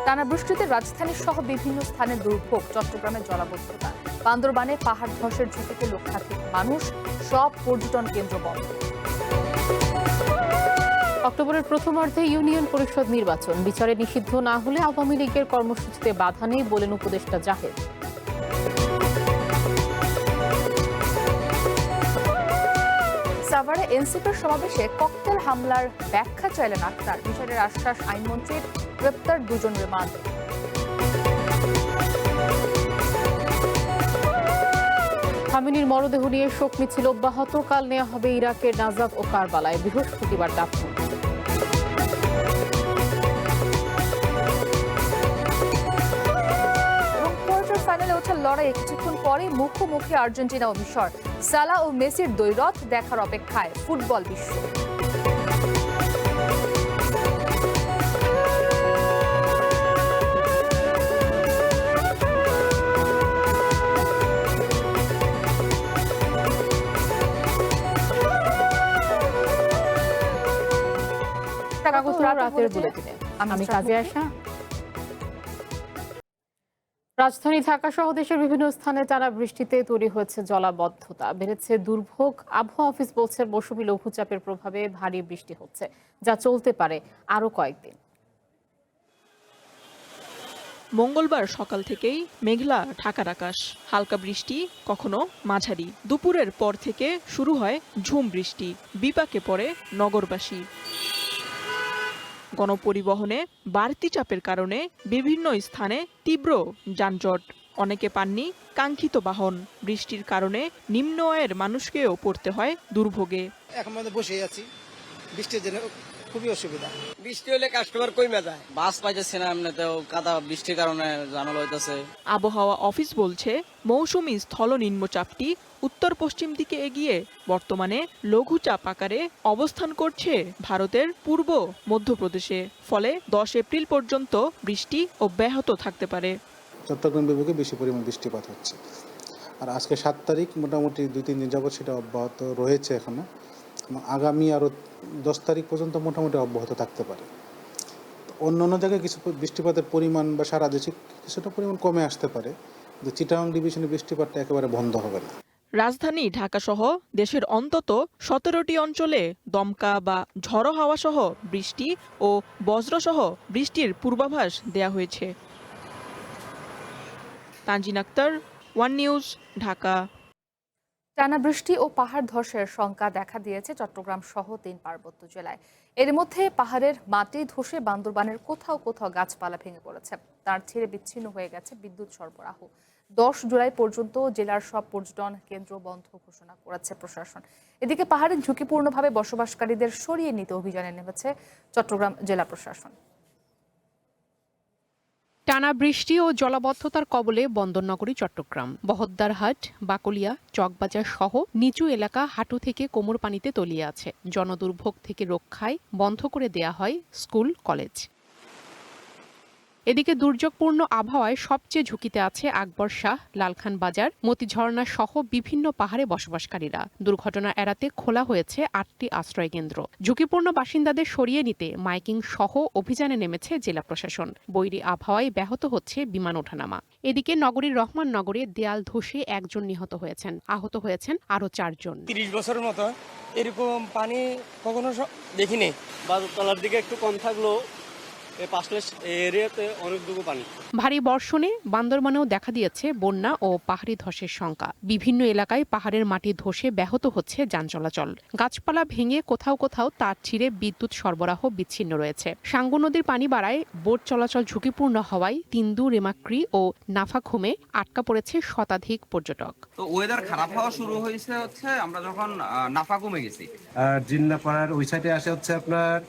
টানা বৃষ্টিতে রাজধানী সহ বিভিন্ন স্থানে দুর্ভোগ, চট্টগ্রামে জলাবদ্ধতা, বান্দরবানে পাহাড় ধসের ঝুঁকিতে লক্ষাধিক মানুষ, সব পর্যটন কেন্দ্র বন্ধ। অক্টোবরের প্রথমার্ধে ইউনিয়ন পরিষদ নির্বাচন, বিচারে নিষিদ্ধ না হলে আওয়ামী লীগের কর্মসূচিতে বাধা নেই বলেন উপদেষ্টা জাহেদ। সাভারে এনসিপির সমাবেশে ককটেল হামলার ব্যাখ্যা চাইলেন আক্তার, বিচারের আশ্বাস আইনমন্ত্রীর, গ্রেপ্তার দুজন রিমান্ডে। খামেনির মরদেহ নিয়ে শোক মিছিল অব্যাহত, কাল নেওয়া হবে ইরাকের নাজাফ ও কারবালায়, বৃহস্পতিবার দাফন। এবং কোয়ার্টার ফাইনালে ওঠার লড়াইয়ে কিছুক্ষণ পরে মুখোমুখি আর্জেন্টিনা ও মিশর। সালা ও মেসির দ্বৈরথ দেখার অপেক্ষায় ফুটবল বিশ্ব। রাতের বুলেটিনে আমি কাজে আসা। রাজধানী ঢাকা সহ দেশের বিভিন্ন স্থানে টানা বৃষ্টিতে তৈরি হয়েছে জলাবদ্ধতা, বেড়েছে দুর্ভোগ। আবহাওয়া অফিস বলছে মৌসুমী লঘুচাপের প্রভাবে ভারী বৃষ্টি হচ্ছে, যা চলতে পারে আরো কয়েকদিন। মঙ্গলবার সকাল থেকেই মেঘলা ঢাকার আকাশ, হালকা বৃষ্টি, কখনো মাঝারি। দুপুরের পর থেকে শুরু হয় ঝুম বৃষ্টি, বিপাকে পড়ে নগরবাসী। গণপরিবহনে বাড়তি চাপের কারণে বিভিন্ন স্থানে তীব্র যানজট, অনেকে পাননি কাঙ্ক্ষিত বাহন। বৃষ্টির কারণে নিম্ন আয়ের মানুষকেও পড়তে হয় দুর্ভোগে। এখন আমাদের বসেই আছি, বৃষ্টির জন্য খুবই অসুবিধা। বৃষ্টি হলে কাস্টমার কমে যায়, বাস পাইতেছে না, এমনিতেও কাদা বৃষ্টির কারণে জানালা হইতেছে। আবহাওয়া অফিস বলছে মৌসুমী স্থল নিম্নচাপটি উত্তর পশ্চিম দিকে এগিয়ে বর্তমানে লঘুচাপ আকারে অবস্থান করছে ভারতের পূর্ব মধ্যপ্রদেশে। ফলে 10 এপ্রিল পর্যন্ত বৃষ্টি অব্যাহত থাকতে পারে। চট্টগ্রাম বিভাগে বেশি পরিমাণ বৃষ্টিপাত হচ্ছে, আর আজকে 7 তারিখ মোটামুটি 2-3 দিন যাবৎ সেটা অব্যাহত রয়েছে এখনো। আগামী আরও 10 তারিখ পর্যন্ত মোটামুটি অব্যাহত থাকতে পারে। অন্য জায়গায় কিছু বৃষ্টিপাতের পরিমাণ বা সারা দেশে কিছুটা পরিমাণ কমে আসতে পারে, যে চিটাগাং ডিভিশনে বৃষ্টিপাতটা একেবারে বন্ধ হবে না। রাজধানী ঢাকাসহ দেশের অন্তত 17টি অঞ্চলে দমকা বা ঝড়ো হাওয়া সহ বৃষ্টি ও বজ্রসহ বৃষ্টির পূর্বাভাস দেয়া হয়েছে। Tanjin Akter, One News, Dhaka. টানা বৃষ্টি ও পাহাড় ধসের শঙ্কা দেখা দিয়েছে চট্টগ্রাম সহ 3 পার্বত্য জেলায়। এর মধ্যে পাহাড়ের মাটি ধসে বান্দরবানের কোথাও কোথাও গাছপালা ভেঙে পড়েছে, তার ছিঁড়ে বিচ্ছিন্ন হয়ে গেছে বিদ্যুৎ সরবরাহ। 10 জুলাই পর্যন্ত জেলার সব পর্যটন কেন্দ্র বন্ধ ঘোষণা করেছে প্রশাসন। এদিকে পাহাড়ে ঝুঁকিপূর্ণভাবে বসবাসকারীদের সরিয়ে নিতে অভিযানে নেমেছে চট্টগ্রাম জেলা প্রশাসন। টানা বৃষ্টি ও জলাবদ্ধতার কবলে বন্দরনগরী চট্টগ্রাম। বহদ্দারহাট, বাকলিয়া, চকবাজার সহ নিচু এলাকা হাঁটু থেকে কোমর পানিতে তলিয়ে আছে। জনদুর্ভোগ থেকে রক্ষায় বন্ধ করে দেয়া হয় স্কুল, কলেজ। এদিকে দুর্যোগপূর্ণ আবহাওয়ায় সবচেয়ে ঝুঁকিতে আছে আকবর শাহ, লালখান বাজার, মতিঝর্ণা সহ বিভিন্ন পাহাড়ে বসবাসকারীরা। দুর্ঘটনা এড়াতে খোলা হয়েছে 8টি আশ্রয়কেন্দ্র। ঝুঁকিপূর্ণ বাসিন্দাদের সরিয়ে নিতে মাইকিং সহ অভিযানে নেমেছে জেলা প্রশাসন। বৈরী আবহাওয়ায় ব্যাহত হচ্ছে বিমান ওঠানামা। এদিকে নগরীর রহমাননগরে দেয়াল ধসে 1 জন নিহত হয়েছেন, আহত হয়েছেন আরও 4 জন। 30 বছরের মতো এরকম পানি কখনো দেখিনি। বাজারতলার দিকে একটু কম থাকলেও ভারী বর্ষণে বান্দরবানেও দেখা দিয়েছে বন্যা ও পাহাড়ি ধসের শঙ্কা। বিভিন্ন এলাকায় পাহাড়ের মাটি ধসে ব্যাহত হচ্ছে যান চলাচল। গাছপালা ভেঙে কোথাও কোথাও তার ছিঁড়ে বিদ্যুৎ সরবরাহ বিচ্ছিন্ন রয়েছে। সাঙ্গু নদীর পানি বাড়ায় বোট চলাচল ঝুঁকিপূর্ণ হওয়ায় তিন্দু, রেমাক্রি ও নাফাখুমে আটকা পড়েছে শতাধিক পর্যটক। তো ওয়েদার খারাপ হওয়া শুরু হয়েছে আমরা যখন নাফাখুমে গেছি। জিন্নাপাড়ার ওই সাইডে আসে আপনার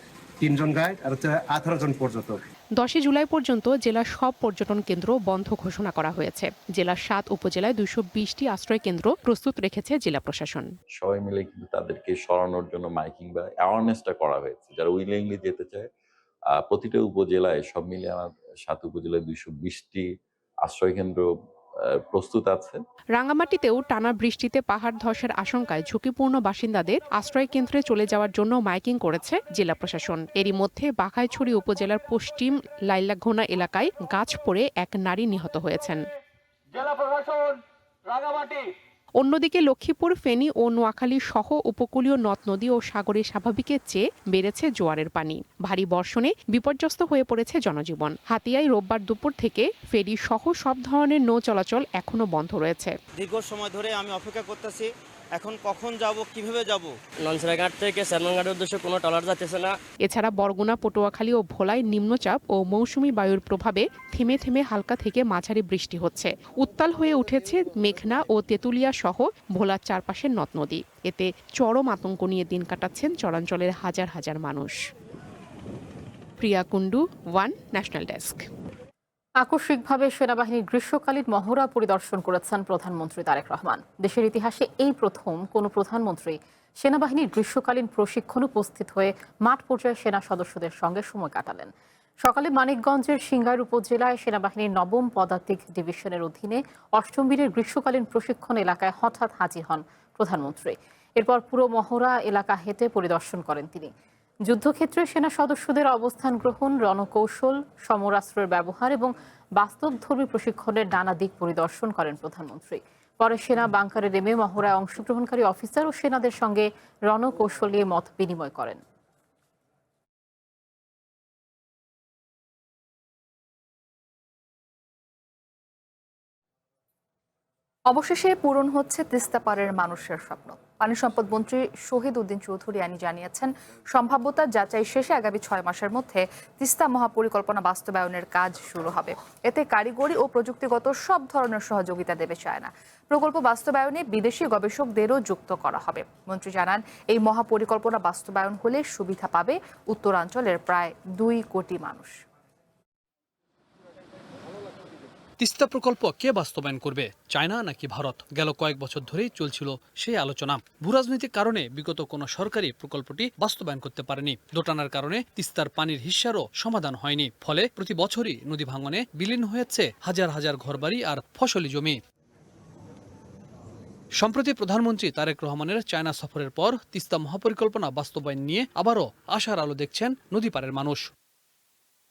3 জন গাইড আর 18 জন পর্যটক। 10 জুলাই পর্যন্ত জেলার সব পর্যটন কেন্দ্র বন্ধ ঘোষণা করা হয়েছে। জেলার 7 উপজেলায় 220টি আশ্রয় কেন্দ্র প্রস্তুত রেখেছে জেলা প্রশাসন। সবাই মিলে কিন্তু তাদেরকে সরানোর জন্য মাইকিং বা অ্যাওয়ারনেসটা করা হয়েছে। যারা উইলিংলি যেতে চায় প্রতিটা উপজেলায় সব মিলে আমার 7 উপজেলায় 220টি আশ্রয় কেন্দ্র প্রস্তুত আছে। রাঙ্গামাটিতেও টানা বৃষ্টিতে পাহাড় ধসের আশঙ্কায় ঝুঁকিপূর্ণ বাসিন্দাদের আশ্রয় কেন্দ্রে চলে যাওয়ার জন্য মাইকিং করেছে জেলা প্রশাসন। এরই মধ্যে বাঘাইছড়ি উপজেলার পশ্চিম লাইলাঘোনা এলাকায় গাছ পড়ে এক নারী নিহত হয়েছেন। অন্যদিকে লক্ষ্মীপুর, ফেনী ও নোয়াখালী সহ উপকূলীয় নদ নদী ও সাগরে স্বাভাবিকের চেয়ে বেড়েছে জোয়ারের পানি। ভারী বর্ষণে বিপর্যস্ত হয়ে পড়েছে জনজীবন। হাতিয়ায় রোববার দুপুর থেকে ফেরি সহ সব ধরনের নৌ চলাচল এখনো বন্ধ রয়েছে। দীর্ঘ সময় ধরে আমি অপেক্ষা করতেছি, এখন কখন যাব, কিভাবে যাব। ননসরাঘাট থেকে শ্যামনঘাটের উদ্দেশ্যে কোনো ট্রলার যাচ্ছে না। এছাড়া বরগুনা, পটুয়াখালী ও ভোলায় নিম্নচাপ ও মৌসুমী বায়ুর প্রভাবে থেমে থেমে হালকা থেকে মাঝারি বৃষ্টি হচ্ছে। উত্তাল হয়ে উঠেছে মেঘনা ও তেঁতুলিয়া সহ ভোলার চারপাশের নদ নদী। এতে চরম আতঙ্ক নিয়ে দিন কাটাচ্ছেন চরাঞ্চলের হাজার হাজার মানুষ। প্রিয়া কুন্ডু, ওয়ান ন্যাশনাল ডেস্ক। আকস্মিকভাবে সেনাবাহিনীর গ্রীষ্মকালীন মহড়া পরিদর্শন করেছেন প্রধানমন্ত্রী তারেক রহমান। দেশের ইতিহাসে এই প্রথম কোনো প্রধানমন্ত্রী সেনাবাহিনীর গ্রীষ্মকালীন প্রশিক্ষণ উপস্থিত হয়ে মাঠ পর্যায়ে সেনা সদস্যদের সঙ্গে সময় কাটালেন। সকালে মানিকগঞ্জের সিংগাইর উপজেলায় সেনাবাহিনীর ৯ম পদাতিক ডিভিশনের অধীনে ৮ম বীরের গ্রীষ্মকালীন প্রশিক্ষণ এলাকায় হঠাৎ হাজির হন প্রধানমন্ত্রী। এরপর পুরো মহড়া এলাকা হেঁটে পরিদর্শন করেন তিনি। যুদ্ধক্ষেত্রে সেনা সদস্যদের অবস্থান গ্রহণ, রণকৌশল, সমরাস্ত্রের ব্যবহার এবং বাস্তবধর্মী প্রশিক্ষণের নানা দিক পরিদর্শন করেন প্রধানমন্ত্রী। পরে সেনা বাংকারে নেমে মহড়ায় অংশগ্রহণকারী অফিসার ও সেনাদের সঙ্গে রণকৌশল নিয়ে মত বিনিময় করেন। অবশেষে পূরণ হচ্ছে তিস্তা পারের মানুষের স্বপ্ন। পানি সম্পদ মন্ত্রী শহীদ উদ্দিন চৌধুরী জানিয়েছেন, সম্ভাব্যতা যাচাই শেষে আগামী 6 মাসের মধ্যে তিস্তা মহাপরিকল্পনা বাস্তবায়নের কাজ শুরু হবে। এতে কারিগরি ও প্রযুক্তিগত সব ধরনের সহযোগিতা দেবে চায়না। প্রকল্প বাস্তবায়নে বিদেশি গবেষকদেরও যুক্ত করা হবে। মন্ত্রী জানান, এই মহাপরিকল্পনা বাস্তবায়ন হলে সুবিধা পাবে উত্তরাঞ্চলের প্রায় 2 কোটি মানুষ। তিস্তা প্রকল্প কে বাস্তবায়ন করবে, চায়না নাকি ভারত? গেল কয়েক বছর ধরেই চলছিল সেই আলোচনা। ভূরাজনৈতিক কারণে বিগত কোনো সরকারি প্রকল্পটি বাস্তবায়ন করতে পারেনি। দোটানার কারণে তিস্তার পানির হিস্যারও সমাধান হয়নি। ফলে প্রতি বছরই নদী ভাঙনে বিলীন হয়েছে হাজার হাজার ঘরবাড়ি আর ফসলি জমি। সম্প্রতি প্রধানমন্ত্রী তারেক রহমানের চায়না সফরের পর তিস্তা মহাপরিকল্পনা বাস্তবায়ন নিয়ে আবারও আশার আলো দেখছেন নদী পারের মানুষ।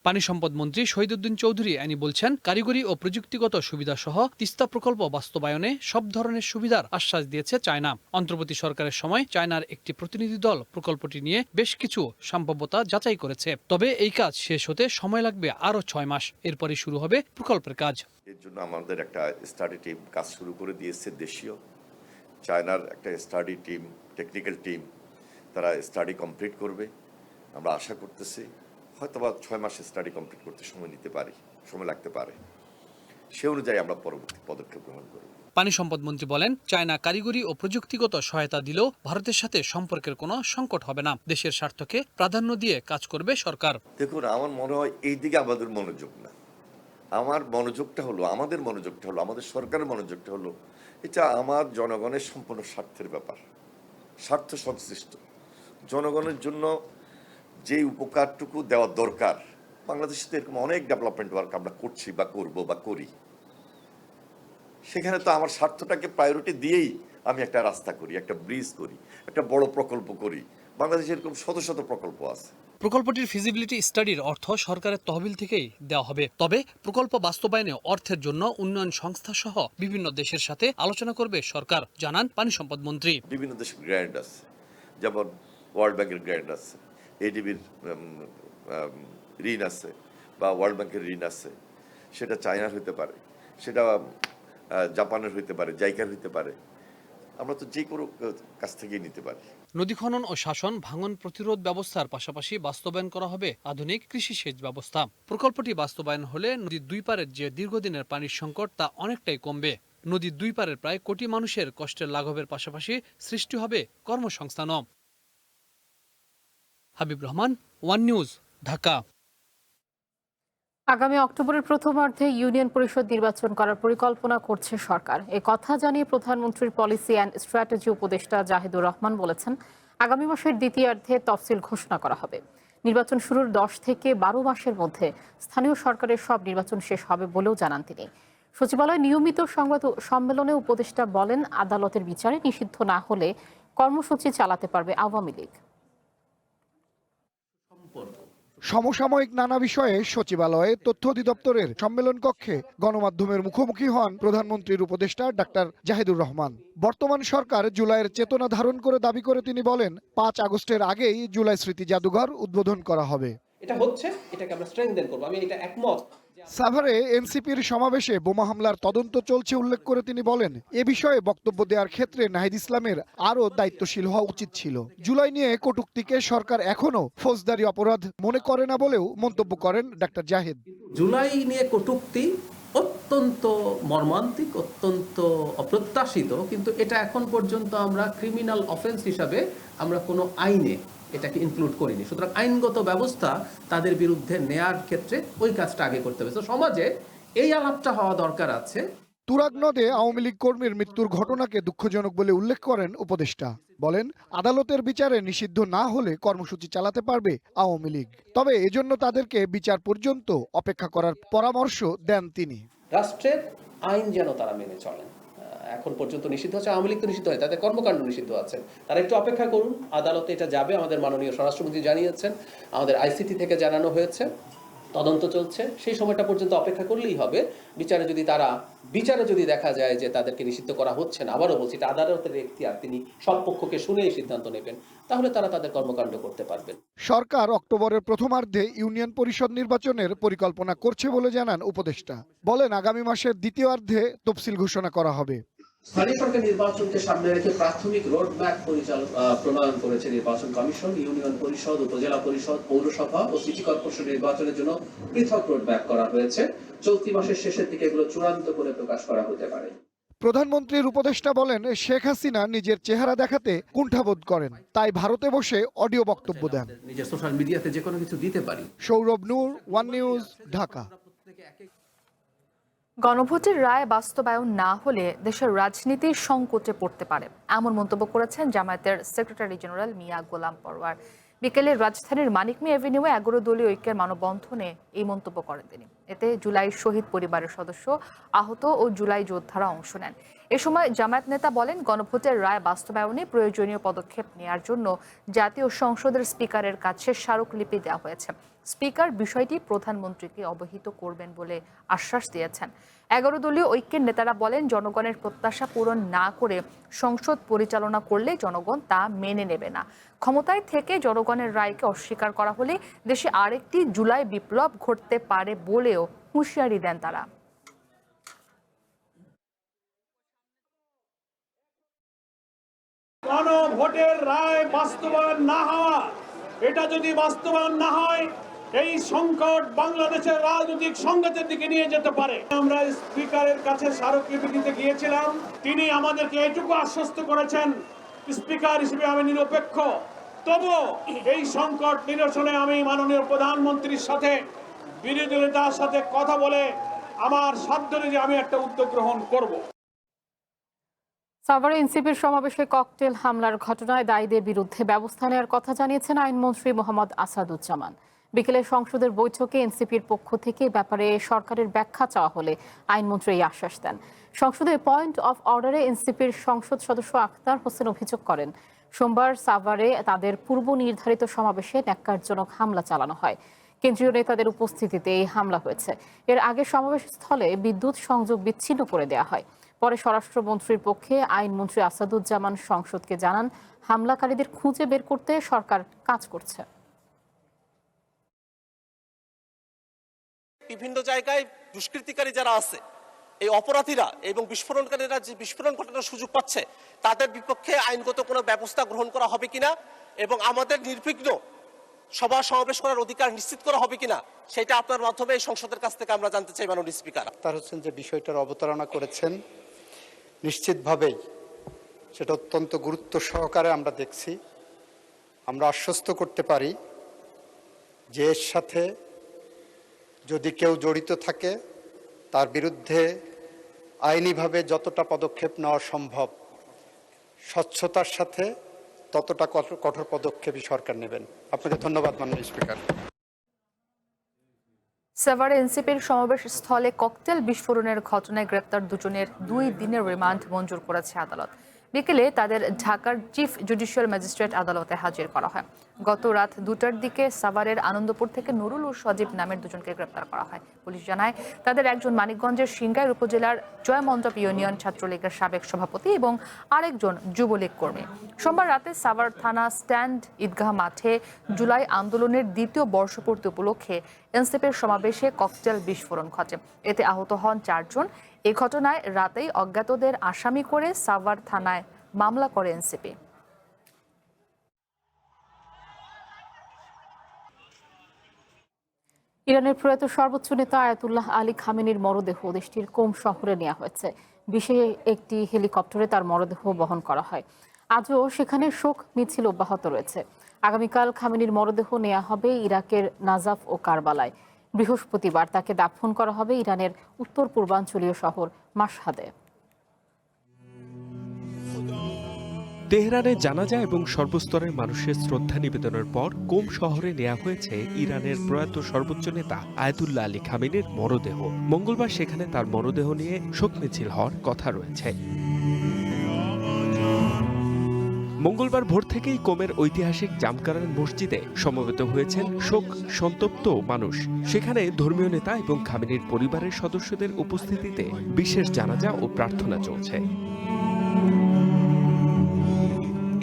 পানি সম্পদ মন্ত্রী শহীদ উদ্দিন চৌধুরী বলছেন, কারিগরি ও প্রযুক্তিগত সুবিধা সহ তিস্তা প্রকল্প বাস্তবায়নে সব ধরনের সুবিধার আশ্বাস দিয়েছে চায়না। অন্তর্বর্তী সরকারের সময় চায়নার একটি প্রতিনিধি দল প্রকল্পটি নিয়ে বেশ কিছু সম্ভাব্যতা যাচাই করেছে। তবে এই কাজ শেষ হতে সময় লাগবে আরও 6 মাস। এরপরই শুরু হবে প্রকল্পের কাজ। এর জন্য আমাদের একটা স্টাডি টিম কাজ শুরু করে দিয়েছে। দেশীয় চায়নার একটা স্টাডি টিম, টেকনিক্যাল টিম, তারা স্টাডি কমপ্লিট করবে। আমরা আশা করতেছি হয়তো বা 6 মাসে স্টাডি কমপ্লিট করতে সময় লাগতে পারে। সে অনুযায়ী আমরা পরবর্তী পদক্ষেপ গ্রহণ করব। পানি সম্পদ মন্ত্রী বলেন, চায়না কারিগরি ও প্রযুক্তিগত সহায়তা দিলেও ভারতের সাথে সম্পর্কের কোনো সংকট হবে না। দেশের স্বার্থকে প্রাধান্য দিয়ে কাজ করবে সরকার। দেখুন, আমার মনে হয় এই দিকে আমাদের মনোযোগ না। আমাদের মনোযোগটা হলো আমাদের সরকারের মনোযোগটা হলো এটা আমার জনগণের সম্পূর্ণ স্বার্থের ব্যাপার, স্বার্থ সংশ্লিষ্ট। জনগণের জন্য যে উপকারটুকু দেওয়া দরকার, বাংলাদেশে তো এরকম অনেক ডেভেলপমেন্ট ওয়ার্ক আমরা করছি বা করব বা করি, সেখানে তো আমার স্বার্থটাকে প্রায়োরিটি দিয়েই আমি একটা রাস্তা করি, একটা ব্রিজ করি, একটা বড় প্রকল্প করি। বাংলাদেশে এরকম শত শত প্রকল্প আছে। প্রকল্পটির ফিজিবিলিটি স্টাডির অর্থ সরকারের তহবিল থেকেই দেওয়া হবে। তবে প্রকল্প বাস্তবায়নে অর্থের জন্য উন্নয়ন সংস্থা সহ বিভিন্ন দেশের সাথে আলোচনা করবে সরকার, জানান পানি সম্পদ মন্ত্রী। বিভিন্ন দেশের গ্র্যান্ড আছে, যেমন ওয়ার্ল্ড ব্যাংকের গ্র্যান্ড আছে, এডিবির ঋণ আছে বা ওয়ার্ল্ড ব্যাংকের ঋণ আছে। সেটা চায়নার হইতে পারে, সেটা জাপানের হইতে পারে, জাইকার হইতে পারে। আমরা তো যে কোনো কাছ থেকেই নিতে পারি। নদী খনন ও শাসন ভাঙন প্রতিরোধ ব্যবস্থার পাশাপাশি বাস্তবায়ন করা হবে আধুনিক কৃষি সেচ ব্যবস্থা। প্রকল্পটি বাস্তবায়ন হলে নদীর দুই পারের যে দীর্ঘদিনের পানির সংকট তা অনেকটাই কমবে। নদীর দুই পারের প্রায় কোটি মানুষের কষ্টের লাঘবের পাশাপাশি সৃষ্টি হবে কর্মসংস্থানও। Habib Rahman, One News, Dhaka. আগামী অক্টোবরের প্রথমার্ধে ইউনিয়ন পরিষদ নির্বাচন করার পরিকল্পনা করছে সরকার। এ কথা জানিয়ে প্রধানমন্ত্রীর পলিসি অ্যান্ড স্ট্র্যাটেজি উপদেষ্টা জাহিদুর রহমান বলেছেন, আগামী মাসের দ্বিতীয়ার্ধে তফসিল ঘোষণা করা হবে। নির্বাচন শুরুর 10 থেকে 12 মাসের মধ্যে স্থানীয় সরকারের সব নির্বাচন শেষ হবে বলেও জানান তিনি। সচিবালয়ে নিয়মিত সংবাদ সম্মেলনে উপদেষ্টা বলেন, আদালতের বিচারে নিষিদ্ধ না হলে কর্মসূচি চালাতে পারবে আওয়ামী লীগ। সমসাময়িক নানা বিষয়ে সচিবালয়ে তথ্য অধিদপ্তরের সম্মেলন কক্ষে গণমাধ্যমের মুখোমুখি হন প্রধানমন্ত্রীর উপদেষ্টা ডাক্তার জাহিদুর রহমান। বর্তমান সরকার জুলাইয়ের চেতনা ধারণ করে দাবি করে তিনি বলেন, 5 আগস্টের আগেই জুলাই স্মৃতি জাদুঘর উদ্বোধন করা হবে। এটা হচ্ছে, এটাকে আমরা স্ট্রেংথেন করব, আমি এটা একমত। সাভারে এনসিপির সমাবেশে বোমা হামলার তদন্ত চলছে উল্লেখ করে তিনি বলেন, এ বিষয়ে বক্তব্য দেওয়ার ক্ষেত্রে নাহিদ ইসলামের আরও দায়িত্বশীল হওয়া উচিত ছিল। জুলাই নিয়ে কটূক্তিকে সরকার এখনো ফৌজদারি অপরাধ মনে করে না বলেও মন্তব্য করেন ডাক্তার জাহিদ। জুলাই নিয়ে কটূক্তি অত্যন্ত মর্মান্তিক, অত্যন্ত অপ্রত্যাশিত, কিন্তু এটা এখন পর্যন্ত আমরা ক্রিমিনাল অফেন্স হিসাবে আমরা কোনো আইনে এটাকে ইনক্লুড করিনি। সুতরাং আইনগত ব্যবস্থা তাদের বিরুদ্ধে নেয়ার ক্ষেত্রে ওই কাজটা আগে করতে হবে। তো সমাজে এই আলাপটা হওয়া দরকার আছে। তুরাগ নদে আওয়ামী লীগ কর্মীর মৃত্যুর ঘটনাকে দুঃখজনক বলে উল্লেখ করেন উপদেষ্টা। বলেন, আদালতের বিচারে নিষিদ্ধ না হলে কর্মসূচি চালাতে পারবে আওয়ামী লীগ, তবে এজন্য তাদেরকে বিচার পর্যন্ত অপেক্ষা করার পরামর্শ দেন তিনি। রাষ্ট্রের আইন যেন তারা মেনে চলেন। এখন পর্যন্ত নিষিদ্ধ হচ্ছে, আওয়ামী লীগ তো নিষিদ্ধ হয়, তাদের কর্মকাণ্ড নিষিদ্ধ আছে। তারা একটু অপেক্ষা করুন, আদালতে এটা যাবে। আমাদের মাননীয় স্বরাষ্ট্রমন্ত্রী জানিয়েছেন, আমাদের আইসিটি থেকে জানানো হয়েছে, তদন্ত চলছে। সেই সময়টা পর্যন্ত অপেক্ষা করলেই হবে। বিচারে যদি দেখা যায় যে তাদেরকে নিষিদ্ধ করা হচ্ছে না, আবারও বলছি এটা আদালতের এখতিয়ার, তিনি সব পক্ষকে শুনে এই সিদ্ধান্ত নেবেন, তাহলে তারা তাদের কর্মকাণ্ড করতে পারবেন। সরকার অক্টোবরের প্রথমার্ধে ইউনিয়ন পরিষদ নির্বাচনের পরিকল্পনা করছে বলে জানান উপদেষ্টা। বলেন, আগামী মাসের দ্বিতীয়ার্ধে তফসিল ঘোষণা করা হবে। স্থানীয় সরকার নির্বাচনকে সামনে রেখে প্রাথমিক রোডম্যাপ প্রণয়ন করেছে নির্বাচন কমিশন। ইউনিয়ন পরিষদ, উপজেলা পরিষদ, পৌরসভা ও সিটি কর্পোরেশন নির্বাচনের জন্য পৃথক রোডম্যাপ করা হয়েছে। চলতি মাসের শেষের দিকে এগুলো চূড়ান্ত করে প্রকাশ করা হতে পারে। প্রধানমন্ত্রীর উপদেষ্টা বলেন, শেখ হাসিনা নিজের চেহারা দেখাতে কুণ্ঠাবোধ করেন, তাই ভারতে বসে অডিও বক্তব্য দেন। নিজের সোশ্যাল মিডিয়াতে যে কোনো কিছু দিতে পারি। সৌরভ নূর, ওয়ান নিউজ, ঢাকা। গণভোটের রায় বাস্তবায়ন না হলে দেশের রাজনীতি সংকটে পড়তে পারে, এমন মন্তব্য করেছেন জামায়াতের সেক্রেটারি জেনারেল মিয়া গোলাম পরওয়ার। বিকেলে রাজধানীর মানিক মিয়া এভিনিউয়ে 11 দলীয় ঐক্যের মানববন্ধনে এই মন্তব্য করেন তিনি। এতে জুলাই শহীদ পরিবারের সদস্য, আহত ও জুলাই যোদ্ধারা অংশ নেন। এ সময় জামায়াত নেতা বলেন, গণভোটের রায় বাস্তবায়নে প্রয়োজনীয় পদক্ষেপ নেওয়ার জন্য জাতীয় সংসদের স্পিকারের কাছে স্মারকলিপি দেওয়া হয়েছে। স্পিকার বিষয়টি প্রধানমন্ত্রীকে অবহিত করবেন বলে আশ্বাস দিয়েছেন। 11 দলীয় ঐক্যের নেতারা বলেন, জনগণের প্রত্যাশা পূরণ না করে সংসদ পরিচালনা করলে জনগণ তা মেনে নেবে না। ক্ষমতায় থেকে জনগণের রায়কে অস্বীকার করা হলে দেশে আরেকটি জুলাই বিপ্লব ঘটতে পারে বলেও হুঁশিয়ারি দেন তারা। গণভোটের রায় বাস্তবায়ন না হওয়া, এটা যদি বাস্তবায়ন না হয়, এই সংকট বাংলাদেশের রাজনৈতিক সংঘাতের দিকে নিয়ে যেতে পারে। আমরা স্পিকারের কাছে স্মারকলিপি দিতে গিয়েছিলাম, তিনি আমাদেরকে এটুকু আশ্বস্ত করেছেন, স্পিকার হিসেবে আমি নিরপেক্ষ, তবুও এই সংকট নিরসনে আমি মাননীয় প্রধানমন্ত্রীর সাথে, বিরোধী নেতার সাথে কথা বলে আমার সাধ্য অনুযায়ী আমি একটা উদ্যোগ গ্রহণ করব। সাভারে এনসিপির সমাবেশে ককটেল হামলার ঘটনায় দায়ীদের বিরুদ্ধে ব্যবস্থা নেওয়ার কথা জানিয়েছেন আইনমন্ত্রী মোহাম্মদ আসাদুজ্জামান। বিকেলে সংসদের বৈঠকে এনসিপির পক্ষ থেকে ব্যাপারে সরকারের ব্যাখ্যা চাওয়া হলে আইনমন্ত্রী এই আশ্বাস দেন। সংসদে পয়েন্ট অফ অর্ডারে এনসিপির সংসদ সদস্য আখতার হোসেন অভিযোগ করেন, সোমবার সাভারে তাদের পূর্ব নির্ধারিত সমাবেশে ন্যাক্কারজনক হামলা চালানো হয়। কেন্দ্রীয় নেতাদের উপস্থিতিতে এই হামলা হয়েছে। এর আগে সমাবেশ স্থলে বিদ্যুৎ সংযোগ বিচ্ছিন্ন করে দেওয়া হয়। পরে স্বরাষ্ট্রমন্ত্রীর পক্ষে আইনমন্ত্রী আসাদুজ্জামান সংসদকে জানান, হামলাকারীদের খুঁজে বের করতে সরকার কাজ করছে। বিভিন্ন জায়গায় দুষ্কৃতিকারী যারা আছে, এই অপরাধীরা এবং বিস্ফোরণকারীরা যে বিস্ফোরণ ঘটানোর সুযোগ পাচ্ছে, তাদের বিপক্ষে আইনগত কোনো ব্যবস্থা গ্রহণ করা হবে কিনা এবং আমাদের নির্বিঘ্ন সভা সমাবেশ করার অধিকার নিশ্চিত করা হবে কিনা, সেটা আপনার মাধ্যমে এই সংসদের কাছ থেকে আমরা জানতে চাই। মাননীয় স্পিকার আখতার হোসেন যে বিষয়টার অবতারণা করেছেন, নিশ্চিতভাবেই সেটা অত্যন্ত গুরুত্ব সহকারে আমরা দেখছি। আমরা আশ্বস্ত করতে পারি যে এর সাথে যদি কেউ জড়িত থাকে, তার বিরুদ্ধে আইনিভাবে যতটা পদক্ষেপ নেওয়া সম্ভব, স্বচ্ছতার সাথে ততটা কঠোর পদক্ষেপই সরকার নেবেন। আপনাকে ধন্যবাদ মাননীয় স্পিকার। সাভারে এনসিপির সমাবেশ স্থলে ককটেল বিস্ফোরণের ঘটনায় গ্রেপ্তার দুজনের 2 দিনের রিমান্ড মঞ্জুর করেছে আদালত। বিকেলে তাদের ঢাকার চিফ জুডিশিয়াল ম্যাজিস্ট্রেট আদালতে হাজির করা হয়। গত রাত 2টার দিকে সাভারের আনন্দপুর থেকে নুরুল ও সজীব নামের দুজনকে গ্রেপ্তার করা হয়। পুলিশ জানায় তাদের একজন মানিকগঞ্জের সিংগাইর উপজেলার জয়মণ্ডপ ইউনিয়ন ছাত্রলীগের সাবেক সভাপতি এবং আরেকজন যুবলীগ কর্মী। সোমবার রাতে সাভার থানা স্ট্যান্ড ঈদগাহ মাঠে জুলাই আন্দোলনের 2য় বর্ষপূর্তি উপলক্ষে এনসিপির সমাবেশে ককটেল বিস্ফোরণ ঘটে। এতে আহত হন 4 জন। এই ঘটনায় রাতেই অজ্ঞাতদের আসামি করে সাভার থানায় মামলা করে এনসিপি। ইরানের প্রয়াত সর্বোচ্চ নেতা আয়াতুল্লাহ আলী খামেনির মরদেহ দেশটির কোম শহরে নেওয়া হয়েছে। বিশেষ একটি হেলিকপ্টারে তার মরদেহ বহন করা হয়। আজও সেখানে শোক মিছিল অব্যাহত রয়েছে। আগামীকাল খামেনির মরদেহ নেওয়া হবে ইরাকের নাজাফ ও কারবালায়। বৃহস্পতিবার তাকে দাফন করা হবে ইরানের উত্তর পূর্বাঞ্চলীয় শহর মাশহাদে। তেহরানে জানাজা এবং সর্বস্তরের মানুষের শ্রদ্ধা নিবেদনের পর কোম শহরে নেওয়া হয়েছে ইরানের প্রয়াত সর্বোচ্চ নেতা আয়াতুল্লাহ আলী খামেনির মরদেহ। মঙ্গলবার সেখানে তার মরদেহ নিয়ে শোক মিছিল হওয়ার কথা রয়েছে। মঙ্গলবার ভোর থেকেই কোমের ঐতিহাসিক জামকারান মসজিদে সমবেত হয়েছেন শোক সন্তপ্ত মানুষ। সেখানে ধর্মীয় নেতা এবং খামেনির পরিবারের সদস্যদের উপস্থিতিতে বিশেষ জানাজা ও প্রার্থনা চলছে।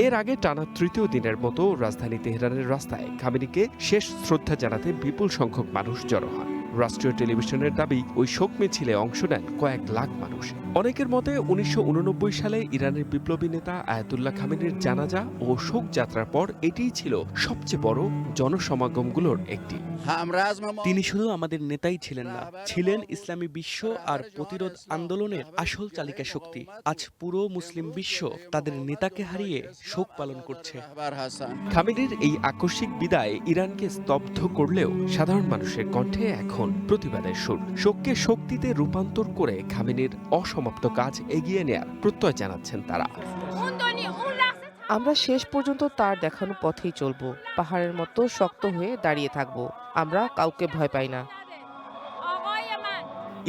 এর আগে টানা 3য় দিনের মতো রাজধানী তেহরানের রাস্তায় খামেনিকে শেষ শ্রদ্ধা জানাতে বিপুল সংখ্যক মানুষ জড়ো হন। রাষ্ট্রীয় টেলিভিশনের দাবি, ওই শোক মিছিলে অংশ নেন কয়েক লাখ মানুষ। অনেকের মতে 1989 সালে ইরানের বিপ্লবী নেতা আয়াতুল্লাহ খামেনির জানাজা ও শোক যাত্রার পর এটিই ছিল সবচেয়ে বড় জনসমাগমগুলোর একটি। তিনি শুধু আমাদের নেতাই ছিলেন না, ছিলেন ইসলামী বিশ্ব আর প্রতিরোধ আন্দোলনের আসল চালিকা শক্তি। আজ পুরো মুসলিম বিশ্ব তাদের নেতাকে হারিয়ে শোক পালন করছে। খামেনির এই আকস্মিক বিদায় ইরানকে স্তব্ধ করলেও সাধারণ মানুষের কণ্ঠে এখন প্রতিবাদের সুর। শোককে শক্তিতে রূপান্তর করে খামেনির অসমাপ্ত কাজ এগিয়ে নেয়ার প্রত্যয় জানাচ্ছেন তারা। আমরা শেষ পর্যন্ত তার দেখানো পথেই চলব, পাহাড়ের মতো শক্ত হয়ে দাঁড়িয়ে থাকব। আমরা কাউকে ভয় পাই না।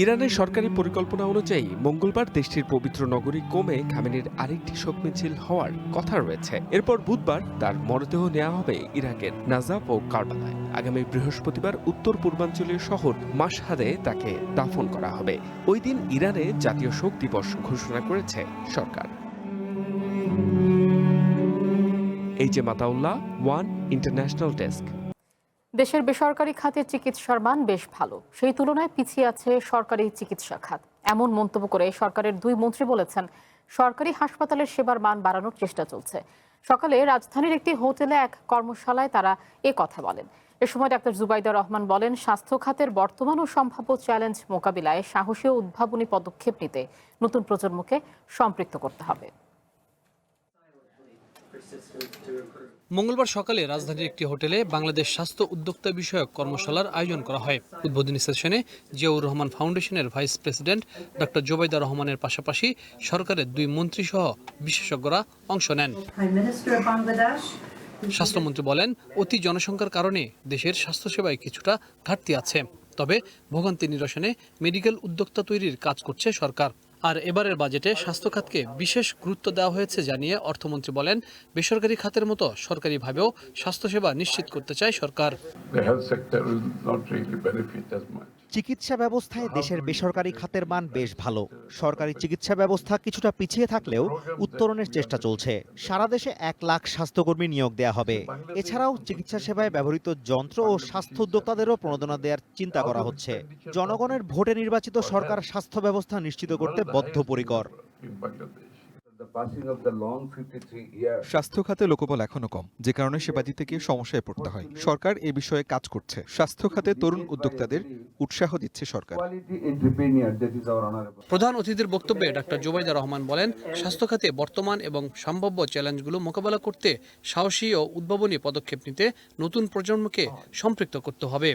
ইরানের সরকারি পরিকল্পনা অনুযায়ী মঙ্গলবার দেশটির পবিত্র নগরী কোমে খামেনির আরেকটি শোক মিছিল হওয়ার কথা রয়েছে। এরপর বুধবার তার মরদেহ নেওয়া হবে ইরাকের নাজাফ ও কারবালায়। আগামী বৃহস্পতিবার উত্তর পূর্বাঞ্চলীয় শহর মাশহাদে তাকে দাফন করা হবে। ওই দিন ইরানে জাতীয় শোক দিবস ঘোষণা করেছে সরকার। H M Ataullah, One International Desk. দেশের বেসরকারি খাতের চিকিৎসার মান বেশ ভালো, সেই তুলনায় পিছিয়ে আছে সরকারি চিকিৎসা খাত। এমন মন্তব্য করে সরকারের 2 মন্ত্রী বলেছেন, সরকারি হাসপাতালের সেবার মান বাড়ানোর চেষ্টা চলছে। সকালে রাজধানীর একটি হোটেলে এক কর্মশালায় তারা এ কথা বলেন। এ সময় ডাক্তার জুবাইদা রহমান বলেন, স্বাস্থ্য খাতের বর্তমান ও সম্ভাব্য চ্যালেঞ্জ মোকাবিলায় সাহসী ও উদ্ভাবনী পদক্ষেপ নিতে নতুন প্রজন্মকে সম্পৃক্ত করতে হবে। মঙ্গলবার সকালে রাজধানীর একটি হোটেলে বাংলাদেশ স্বাস্থ্য উদ্যোক্তা বিষয়ক কর্মশালার আয়োজন করা হয়। উদ্বোধনী সেশনে জিয়াউর রহমান ফাউন্ডেশনের ভাইস প্রেসিডেন্ট ডক্টর জোবাইদা রহমানের পাশাপাশি সরকারের 2 মন্ত্রী সহ বিশেষজ্ঞরা অংশ নেন। স্বাস্থ্যমন্ত্রী বলেন, অতি জনসংখ্যার কারণে দেশের স্বাস্থ্যসেবায় কিছুটা ঘাটতি আছে। তবে ভোগান্তি নিরসনে মেডিকেল উদ্যোক্তা তৈরির কাজ করছে সরকার। আর এবারের বাজেটে স্বাস্থ্য খাতকে বিশেষ গুরুত্ব দেওয়া হয়েছে জানিয়ে অর্থমন্ত্রী বলেন, বেসরকারি খাতের মতো সরকারিভাবেও স্বাস্থ্যসেবা নিশ্চিত করতে চায় সরকার। চিকিৎসা ব্যবস্থায় দেশের বেসরকারি খাতের মান বেশ ভালো। সরকারি চিকিৎসা ব্যবস্থা কিছুটা পিছিয়ে থাকলেও উত্তরণের চেষ্টা চলছে। সারা দেশে 1 লাখ স্বাস্থ্যকর্মী নিয়োগ দেওয়া হবে। এছাড়াও চিকিৎসা সেবায় ব্যবহৃত যন্ত্র ও স্বাস্থ্য উদ্যোক্তাদেরও প্রণোদনা দেওয়ার চিন্তা করা হচ্ছে। জনগণের ভোটে নির্বাচিত সরকার স্বাস্থ্য ব্যবস্থা নিশ্চিত করতে বদ্ধপরিকর। স্বাস্থ্য খাতে লোকবল এখনো কম, যে কারণে সেবা দিতে গিয়ে সমস্যায় পড়তে হয়। সরকার এ বিষয়ে কাজ করছে। স্বাস্থ্য খাতে তরুণ উদ্যোক্তাদের উৎসাহ দিচ্ছে সরকার। প্রধান অতিথির বক্তব্যে ডাক্তার জোবাইদা রহমান বলেন, স্বাস্থ্য খাতে বর্তমান এবং সম্ভাব্য চ্যালেঞ্জগুলো মোকাবেলা করতে সাহসী ও উদ্ভাবনী পদক্ষেপ নিতে নতুন প্রজন্মকে সম্পৃক্ত করতে হবে।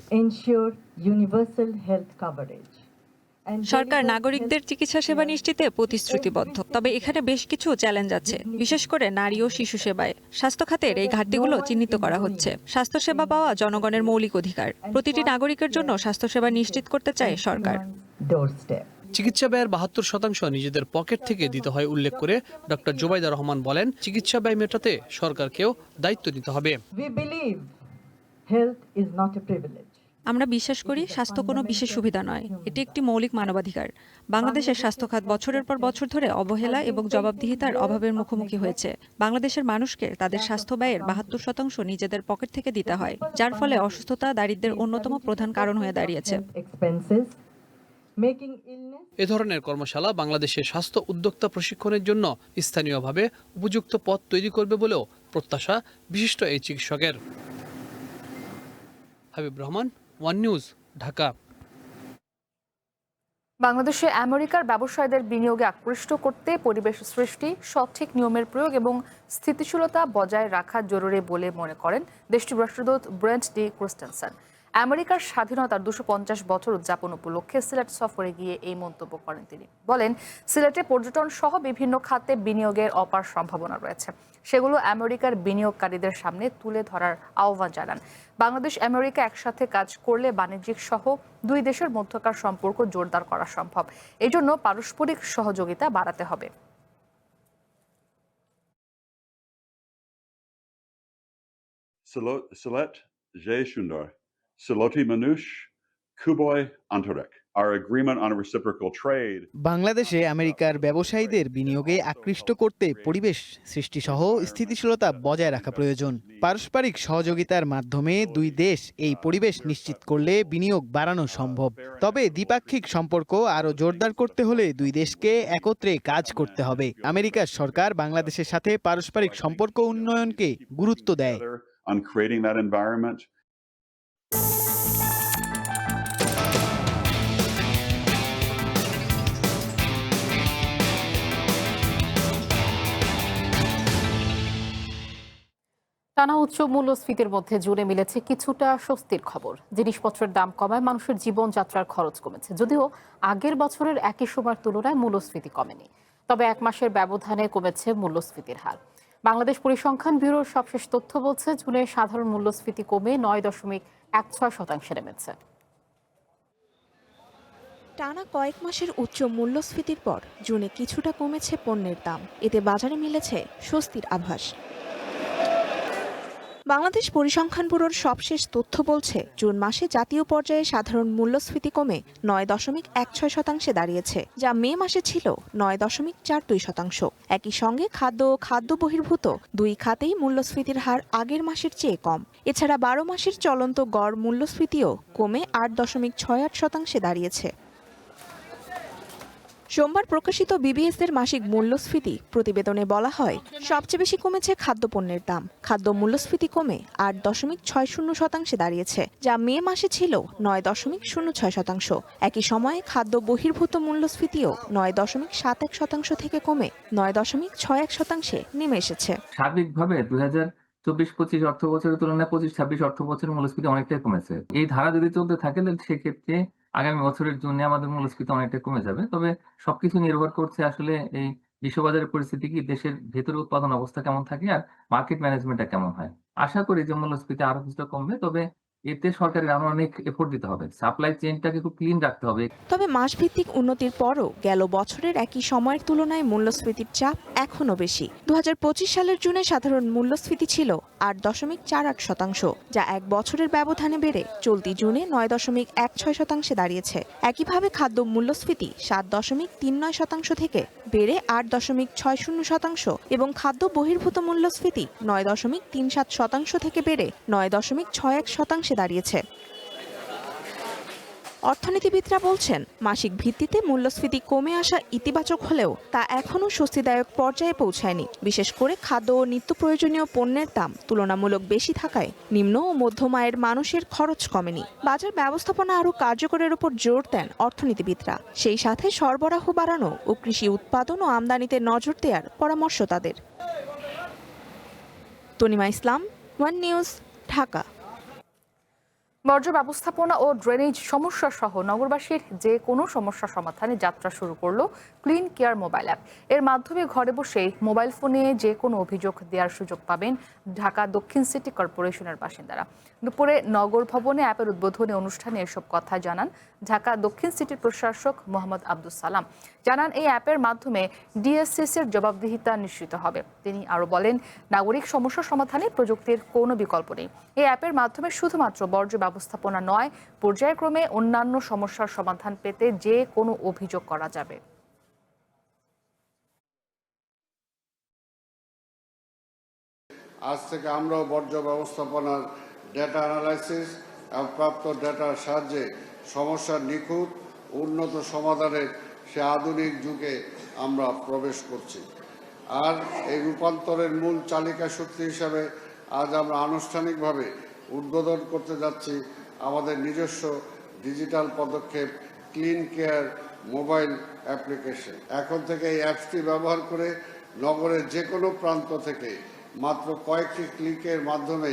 সরকার নাগরিকদের চিকিৎসা সেবা নিশ্চিতে প্রতিশ্রুতিবদ্ধ, তবে এখানে বেশ কিছু চ্যালেঞ্জ আছে, বিশেষ করে নারী ও শিশু সেবায়। স্বাস্থ্য খাতের এই ঘাটতিগুলো চিহ্নিত করা হচ্ছে। স্বাস্থ্যসেবা পাওয়া জনগণের মৌলিক অধিকার। প্রতিটি নাগরিকের জন্য স্বাস্থ্যসেবা নিশ্চিত করতে চায় সরকার। চিকিৎসা ব্যয়ের ৭২% নিজেদের পকেট থেকে দিতে হয় উল্লেখ করে ডক্টর জোবাইদা রহমান বলেন, চিকিৎসা ব্যয় মেটাতে সরকারকেও দায়িত্ব নিতে হবে। আমরা বিশ্বাস করি স্বাস্থ্য কোনো বিশেষ সুবিধা নয়, এটি একটি মৌলিক মানবাধিকার। বাংলাদেশের স্বাস্থ্য খাত বছরের পর বছর ধরে অবহেলা এবং জবাবদিহিতার অভাবের মুখোমুখি হয়েছে। বাংলাদেশের মানুষকে তাদের স্বাস্থ্য ব্যয়ের ৭২% নিজেদের পকেট থেকে দিতে হয়, যার ফলে অসুস্থতা দারিদ্র্যের অন্যতম প্রধান কারণ হয়ে দাঁড়িয়েছে। এ ধরনের কর্মশালা বাংলাদেশের স্বাস্থ্য উদ্যোক্তা প্রশিক্ষণের জন্য স্থানীয়ভাবে উপযুক্ত পথ তৈরি করবে বলেও প্রত্যাশা বিশিষ্ট এই চিকিৎসকের। Habib Rahman, One News, Dhaka. বাংলাদেশে আমেরিকার ব্যবসায়ীদের বিনিয়োগে আকৃষ্ট করতে পরিবেশ সৃষ্টি, সঠিক নিয়মের প্রয়োগ এবং স্থিতিশীলতা বজায় রাখা জরুরি বলে মনে করেন দেশটির রাষ্ট্রদূত ব্রেন্ট ডি ক্রিস্টেনসেন। আমেরিকার স্বাধীনতার 250 বছর উদযাপন উপলক্ষে সিলেট সফরে গিয়ে এই মন্তব্য করেন তিনি। বলেন, সিলেটে পর্যটন সহ বিভিন্ন খাতে বিনিয়োগের অপার সম্ভাবনা রয়েছে, সেগুলো আমেরিকার বিনিয়োগকারীদের সামনে তুলে ধরার আহ্বান জানান। বাংলাদেশ আমেরিকা একসাথে কাজ করলে বাণিজ্যিক সহ দুই দেশের মধ্যকার সম্পর্ক জোরদার করা সম্ভব। এজন্য পারস্পরিক সহযোগিতা বাড়াতে হবে। Silet, Jay Shundar, Siloti Manush, Kuboy Antorek. Our agreement on reciprocal trade. বাংলাদেশে আমেরিকার ব্যবসায়ীদের বিনিয়োগে আকৃষ্ট করতে পরিবেশ সৃষ্টি সহ স্থিতিশীলতা বজায় রাখা প্রয়োজন। পারস্পরিক সহযোগিতার মাধ্যমে দুই দেশ এই পরিবেশ নিশ্চিত করলে বিনিয়োগ বাড়ানো সম্ভব। তবে দ্বিপাক্ষিক সম্পর্ক আরও জোরদার করতে হলে দুই দেশকে একত্রে কাজ করতে হবে। আমেরিকার সরকার বাংলাদেশের সাথে পারস্পরিক সম্পর্ক উন্নয়নকে গুরুত্ব দেয়। On creating that environment. টানা উচ্চ মূল্যস্ফীতির মধ্যে জুড়ে মিলেছে কিছুটা স্বস্তির খবর। জিনিসপত্রের দাম কমায় মানুষের জীবনযাত্রার খরচ কমেছে, যদিও আগের বছরের একই সময়ের তুলনায় মূল্যস্ফীতি কমেনি। তবে এক মাসের ব্যবধানে কমেছে মূল্যস্ফীতির হার। বাংলাদেশ পরিসংখ্যান ব্যুরোর সবশেষ তথ্য বলছে, জুনে সাধারণ মূল্যস্ফীতি কমে 9.16% নেমেছে। টানা কয়েক মাসের উচ্চ মূল্যস্ফীতির পর জুনে কিছুটা কমেছে পণ্যের দাম, এতে বাজারে মিলেছে স্বস্তির আভাস। বাংলাদেশ পরিসংখ্যান ব্যুরোর সবশেষ তথ্য বলছে, জুন মাসে জাতীয় পর্যায়ে সাধারণ মূল্যস্ফীতি কমে 9.16% দাঁড়িয়েছে, যা মে মাসে ছিল 9.42%। একই সঙ্গে খাদ্য ও খাদ্য বহির্ভূত দুই খাতেই মূল্যস্ফীতির হার আগের মাসের চেয়ে কম। এছাড়া 12 মাসের চলন্ত গড় মূল্যস্ফীতিও কমে 8.68% দাঁড়িয়েছে। সোমবার প্রকাশিত বিবিএস-এর মাসিক মূল্যস্ফীতি প্রতিবেদনে বলা হয়, সবচেয়ে বেশি কমেছে খাদ্যপণ্যের দাম। খাদ্য মূল্যস্ফীতি কমে 8.60% দাঁড়িয়েছে, যা মে মাসে ছিল 9.06%। একই সময়ে খাদ্য বহির্ভূত মূল্যস্ফীতিও 9.71% থেকে কমে 9.61% নেমে এসেছে। সার্বিকভাবে 2024-25 অর্থ বছরের তুলনায় 25-26 অর্থ বছরের মূল্যস্ফীতি অনেকটাই কমেছে। এই ধারা যদি চলতে থাকে তাহলে সেক্ষেত্রে আগামী বছরের জন্য আমাদের মূল্যস্ফীতি অনেকটা কমে যাবে। তবে সবকিছু নির্ভর করছে আসলে এই বিশ্ববাজারের পরিস্থিতি কি, দেশের ভেতরে উৎপাদন অবস্থা কেমন থাকে আর মার্কেট ম্যানেজমেন্টটা কেমন হয়। আশা করি যে মূল্যস্ফীতি আরো কিছুটা কমবে, তবে এতে সরকারের আরো অনেক এফোর্ট দিতে হবে, সাপ্লাই চেইনটাকে খুব ক্লিন রাখতে হবে। তবে মাসভিত্তিক উন্নতির পরও গেল বছরের একই সময়ের তুলনায় মূল্যস্ফীতির চাপ এখনো বেশি। 2025 সালের জুনে সাধারণ মূল্যস্ফীতি ছিল 8.48%, যা এক বছরের ব্যবধানে বেড়ে চলতি জুনে 9.16% দাঁড়িয়েছে। একইভাবে খাদ্য মূল্যস্ফীতি 7.39% থেকে বেড়ে 8.60% এবং খাদ্য বহির্ভূত মূল্যস্ফীতি 9.37% থেকে বেড়ে 9.61% দাঁড়িয়েছে। অর্থনীতিবিদরা বলছেন, মাসিক ভিত্তিতে মূল্যস্ফীতি কমে আসা ইতিবাচক হলেও তা এখনও স্বস্তিদায়ক পর্যায়ে পৌঁছায়নি। বিশেষ করে খাদ্য ও নিত্য প্রয়োজনীয় পণ্যের দাম তুলনামূলক বেশি থাকায় নিম্ন ও মধ্যম আয়ের মানুষের খরচ কমেনি। বাজার ব্যবস্থাপনা আরও কার্যকরের উপর জোর দেন অর্থনীতিবিদরা। সেই সাথে সরবরাহ বাড়ানো ও কৃষি উৎপাদন ও আমদানিতে নজর দেওয়ার পরামর্শ তাদের। তনিমা ইসলাম, ওয়ান নিউজ, ঢাকা। বর্জ্য ব্যবস্থাপনা ও ড্রেনেজ সমস্যা সহ নগরবাসীর যে কোনো সমস্যা সমাধানে যাত্রা শুরু করলো ক্লিন কেয়ার মোবাইল অ্যাপ। এর মাধ্যমে ঘরে বসেই মোবাইল ফোনে যে কোনো অভিযোগ দেওয়ার সুযোগ পাবেন ঢাকা দক্ষিণ সিটি কর্পোরেশনের বাসিন্দারা। দুপুরে নগর ভবনে অ্যাপের উদ্বোধনী অনুষ্ঠানে এসব কথা জানান ঢাকা দক্ষিণ সিটির প্রশাসক মোহাম্মদ আব্দুস সালাম। জানান এই অ্যাপের মাধ্যমে ডিএসসিসির জবাবদিহিতা নিশ্চিত হবে। তিনি আরও বলেন, নাগরিক সমস্যা সমাধানে প্রযুক্তির কোনো বিকল্প নেই। এই অ্যাপের মাধ্যমে শুধুমাত্র বর্জ্য ব্যবস্থাপনা নয়, পর্যায়ক্রমে অন্যান্য সমস্যার সমাধান পেতে যে কোনো অভিযোগ করা যাবে। আজ থেকে আমরাও বর্জ্য ব্যবস্থাপনার ডেটা অ্যানালাইসিস এবং প্রাপ্ত ডেটার সাহায্যে সমস্যার নিখুঁত উন্নত সমাধানের সে আধুনিক যুগে আমরা প্রবেশ করছি। আর এই রূপান্তরের মূল চালিকা শক্তি হিসাবে আজ আমরা আনুষ্ঠানিকভাবে উদ্বোধন করতে যাচ্ছি আমাদের নিজস্ব ডিজিটাল পদক্ষেপ ক্লিন কেয়ার মোবাইল অ্যাপ্লিকেশন। এখন থেকে এই অ্যাপসটি ব্যবহার করে নগরের যে কোনো প্রান্ত থেকে মাত্র কয়েকটি ক্লিকের মাধ্যমে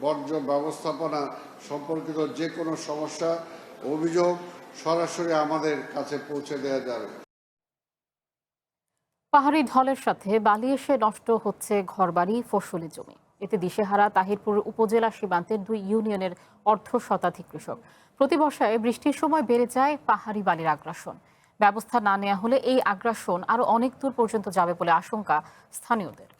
বর্জ্য ব্যবস্থাপনা সম্পর্কিত যে কোনো সমস্যা অভিযোগ সরাসরি আমাদের কাছে পৌঁছে দেওয়া যাবে। পাহাড়ি ঢলের সাথে বালি এসে নষ্ট হচ্ছে ঘরবাড়ি, ফসলি জমি। এতে দিশেহারা তাহিরপুর উপজেলা সীমান্তের 2 ইউনিয়নের অর্ধশতাধিক কৃষক। প্রতি বর্ষায় বৃষ্টির সময় বেড়ে যায় পাহাড়ি বালির আগ্রাসন। ব্যবস্থা না নেওয়া হলে এই আগ্রাসন আরো অনেক দূর পর্যন্ত যাবে বলে আশঙ্কা স্থানীয়দের।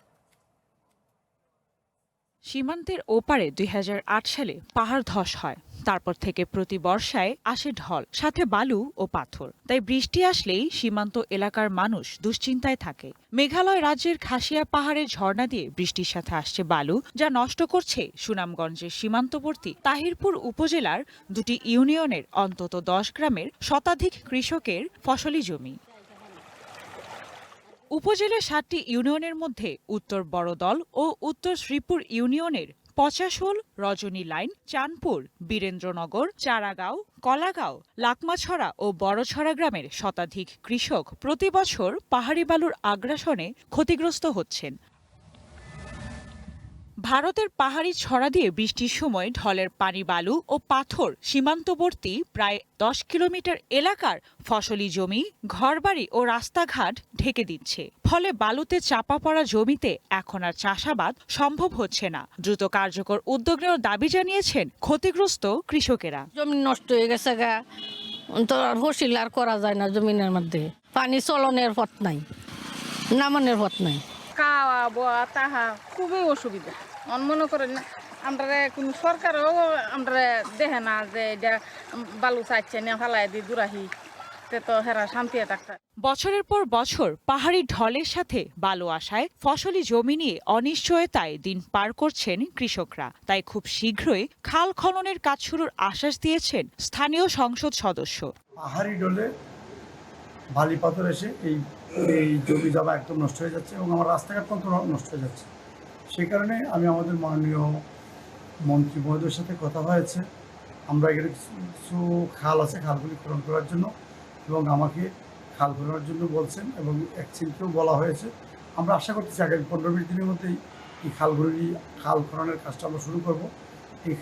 সীমান্তের ওপারে 2008 সালে পাহাড় ধস হয়। তারপর থেকে প্রতি বর্ষায় আসে ঢল, সাথে বালু ও পাথর। তাই বৃষ্টি আসলেই সীমান্ত এলাকার মানুষ দুশ্চিন্তায় থাকে। মেঘালয় রাজ্যের খাসিয়া পাহাড়ের ঝর্ণা দিয়ে বৃষ্টির সাথে আসছে বালু, যা নষ্ট করছে সুনামগঞ্জের সীমান্তবর্তী তাহিরপুর উপজেলার 2টি ইউনিয়নের অন্তত 10 গ্রামের শতাধিক কৃষকের ফসলি জমি। উপজেলার 7টি ইউনিয়নের মধ্যে উত্তর বড়দল ও উত্তর শ্রীপুর ইউনিয়নের পচাশোল, রজনী লাইন, চাঁদপুর, বীরেন্দ্রনগর, চারাগাঁও, কলাগাঁও, লাকমাছড়া ও বড়ছড়া গ্রামের শতাধিক কৃষক প্রতি বছর পাহাড়ি বালুর আগ্রাসনে ক্ষতিগ্রস্ত হচ্ছেন। ভারতের পাহাড়ি ছড়া দিয়ে বৃষ্টির সময় ঢলের পানি, বালু ও পাথর সীমান্তবর্তী প্রায় 10 কিলোমিটার এলাকার ফসলি জমি, ঘরবাড়ি ও রাস্তাঘাট ঢেকে দিচ্ছে। ফলে বালুতে চাপা পড়া জমিতে এখন আর চাষাবাদ সম্ভব হচ্ছে না। দ্রুত কার্যকর উদ্যোগ নেওয়ার দাবি জানিয়েছেন ক্ষতিগ্রস্ত কৃষকেরা। জমি নষ্ট হয়ে গেছে গা, তো আর ফসল আর করা যায় না জমিনের মধ্যে। পানি চলনের পথ নাই, নামানোর পথ নাই। খাওয়া বোয়া তাহা খুবই অসুবিধা। মনে করেন আমরা কোন সরকারও আমরা দেখে না যে এটা বালু চাইছে না ফালাই দিয়ে দুরাহি, তো হেরা শান্তি থাকতে। বছরের পর বছর পাহাড়ি ঢলের সাথে বালু আসায় ফসলি জমি নিয়ে অনিশ্চয়তায় দিন পার করছেন কৃষকরা। তাই খুব শীঘ্রই খাল খননের কাজ শুরুর আশ্বাস দিয়েছেন স্থানীয় সংসদ সদস্য। পাহাড়ি ঢলে বালি পাথর এসে এই জমি জমা একদম নষ্ট হয়ে যাচ্ছে এবং আমার রাস্তাঘাট পর্যন্ত নষ্ট হয়ে যাচ্ছে। সেই কারণে আমি আমাদের মাননীয় মন্ত্রী মহোদয়ের সাথে কথা হয়েছে, আমরা এখানে কিছু খাল আছে, খালগুলি খনন করার জন্য, এবং আমাকে খাল খননের জন্য বলছেন এবং এক্সিমকেও বলা হয়েছে। আমরা আশা করতেছি আগামী 15-20 দিনের মধ্যেই এই খাল খননের কাজটা আমরা শুরু করব। এই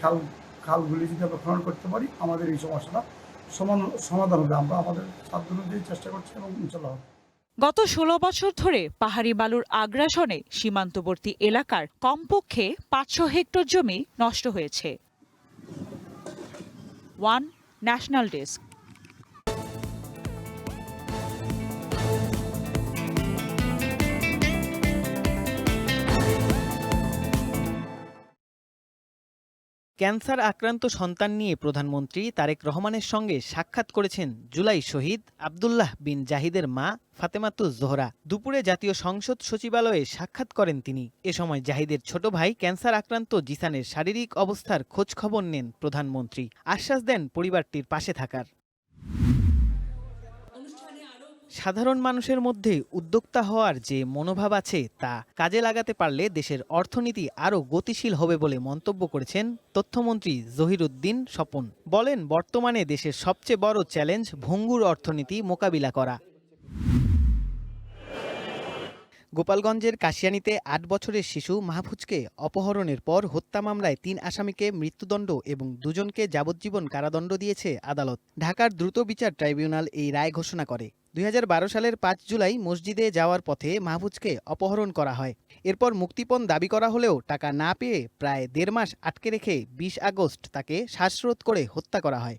খালগুলি যদি আমরা খনন করতে পারি আমাদের এই সমস্যাটা সমাধান হবে। আমরা আমাদের সাধ্য অনুযায়ী চেষ্টা করছি এবং ইনশাআল্লাহ হবে। গত 16 বছর ধরে পাহাড়ি বালুর আগ্রাসনে সীমান্তবর্তী এলাকার কমপক্ষে 500 হেক্টর জমি নষ্ট হয়েছে। One national desk. ক্যান্সার আক্রান্ত সন্তান নিয়ে প্রধানমন্ত্রী তারেক রহমানের সঙ্গে সাক্ষাৎ করেছেন জুলাই শহীদ আব্দুল্লাহ বিন জাহিদের মা ফাতেমাতুজ জোহরা। দুপুরে জাতীয় সংসদ সচিবালয়ে সাক্ষাৎ করেন তিনি। এ সময় জাহিদের ছোট ভাই ক্যান্সার আক্রান্ত জিসানের শারীরিক অবস্থার খোঁজখবর নেন প্রধানমন্ত্রী। আশ্বাস দেন পরিবারটির পাশে থাকার। সাধারণ মানুষের মধ্যে উদ্যোক্তা হওয়ার যে মনোভাব আছে তা কাজে লাগাতে পারলে দেশের অর্থনীতি আরও গতিশীল হবে বলে মন্তব্য করেছেন তথ্যমন্ত্রী জহিরুদ্দিন স্বপন। বলেন, বর্তমানে দেশের সবচেয়ে বড় চ্যালেঞ্জ ভঙ্গুর অর্থনীতি মোকাবিলা করা। গোপালগঞ্জের কাশিয়ানীতে ৮ বছরের শিশু মাহফুজকে অপহরণের পর হত্যা মামলায় ৩ আসামিকে মৃত্যুদণ্ড এবং 2 জনকে যাবজ্জীবন কারাদণ্ড দিয়েছে আদালত। ঢাকার দ্রুত বিচার ট্রাইব্যুনাল এই রায় ঘোষণা করে। 2012 সালের 5 জুলাই মসজিদে যাওয়ার পথে মাহফুজকে অপহরণ করা হয়। এরপর মুক্তিপণ দাবি করা হলেও টাকা না পেয়ে প্রায় 1.5 মাস আটকে রেখে 20 আগস্ট তাকে শ্বাসরোধ করে হত্যা করা হয়।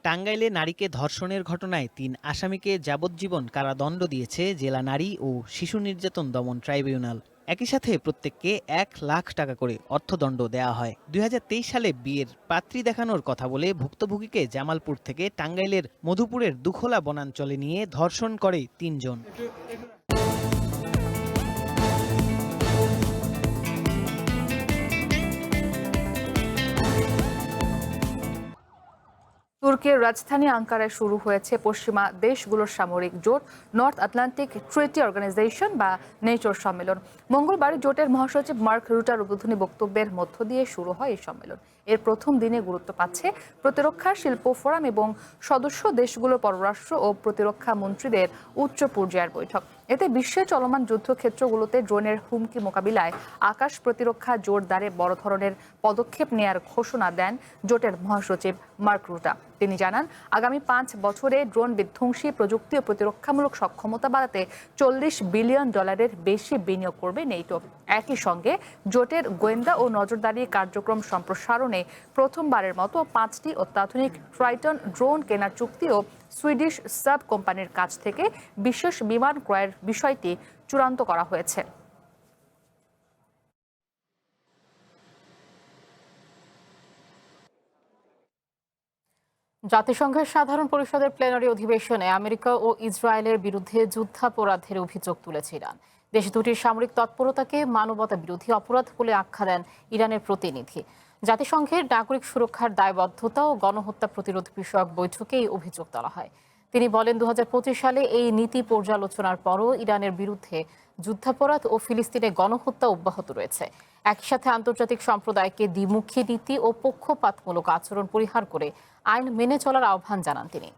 টাঙ্গাইলে নারীকে ধর্ষণের ঘটনায় 3 আসামিকে যাবজ্জীবন কারাদণ্ড দিয়েছে জেলা নারী ও শিশু নির্যাতন দমন ট্রাইব্যুনাল। একই সাথে প্রত্যেককে 1 লাখ টাকা করে অর্থদণ্ড দেওয়া হয়। 2023 সালে বিয়ের পাত্রী দেখানোর কথা বলে ভুক্তভোগীকে জামালপুর থেকে টাঙ্গাইলের মধুপুরের দুখোলা বনাঞ্চলে নিয়ে ধর্ষণ করে 3 জন। তুর্কির রাজধানী আঙ্কারায় শুরু হয়েছে পশ্চিমা দেশগুলোর সামরিক জোট নর্থ আটলান্টিক ট্রিটি অর্গানাইজেশন বা নেটোর সম্মেলন। মঙ্গলবার জোটের মহাসচিব মার্ক রুটার উদ্বোধনী বক্তব্যের মধ্য দিয়ে শুরু হয় এই সম্মেলন। এর প্রথম দিনে গুরুত্ব পাচ্ছে প্রতিরক্ষা শিল্প ফোরাম এবং সদস্য দেশগুলোর পররাষ্ট্র ও প্রতিরক্ষা মন্ত্রীদের উচ্চ পর্যায়ের বৈঠক। এতে বিশ্বে চলমান যুদ্ধক্ষেত্রগুলোতে ড্রোনের হুমকি মোকাবিলায় আকাশ প্রতিরক্ষা জোরদারে বড় ধরনের পদক্ষেপ নেয়ার ঘোষণা দেন জোটের মহাসচিব মার্ক রুটা। তিনি জানান, আগামী 5 বছরে ড্রোন বিধ্বংসী প্রযুক্তি ও প্রতিরক্ষামূলক সক্ষমতা বাড়াতে $40 বিলিয়ন বেশি বিনিয়োগ করবে নেটো। একই সঙ্গে জোটের গোয়েন্দা ও নজরদারি কার্যক্রম সম্প্রসারণে প্রথমবারের মতো 5টি অত্যাধুনিক ট্রাইটন ড্রোন কেনার চুক্তি ও সুইডিশ সাব কোম্পানির কাছ থেকে বিশেষ বিমান ক্রয়ের বিষয়টি চূড়ান্ত করা হয়েছে। জাতিসংঘের সাধারণ পরিষদের প্লেনারি অধিবেশনে আমেরিকা ও ইসরায়েলের বিরুদ্ধে যুদ্ধাপরাধের অভিযোগ তুলেছে ইরান। দেশ দুটির সামরিক তৎপরতাকে মানবতা বিরোধী অপরাধ বলে আখ্যা দেন ইরানের প্রতিনিধি। জাতিসংঘের নাগরিক সুরক্ষার দায়বদ্ধতা ও গণহত্যা প্রতিরোধ বিষয়ক বৈঠকে এই অভিযোগ তোলা হয়। তিনি বলেন, 2025 সালে এই নীতি পর্যালোচনার পরও ইরানের বিরুদ্ধে যুদ্ধাপরাধ ও ফিলিস্তিনে গণহত্যা অব্যাহত রয়েছে। একই সাথে আন্তর্জাতিক সম্প্রদায়কে দ্বিমুখী নীতি ও পক্ষপাতমূলক আচরণ পরিহার করে আইন মেনে চলার আহ্বান জানান তিনি।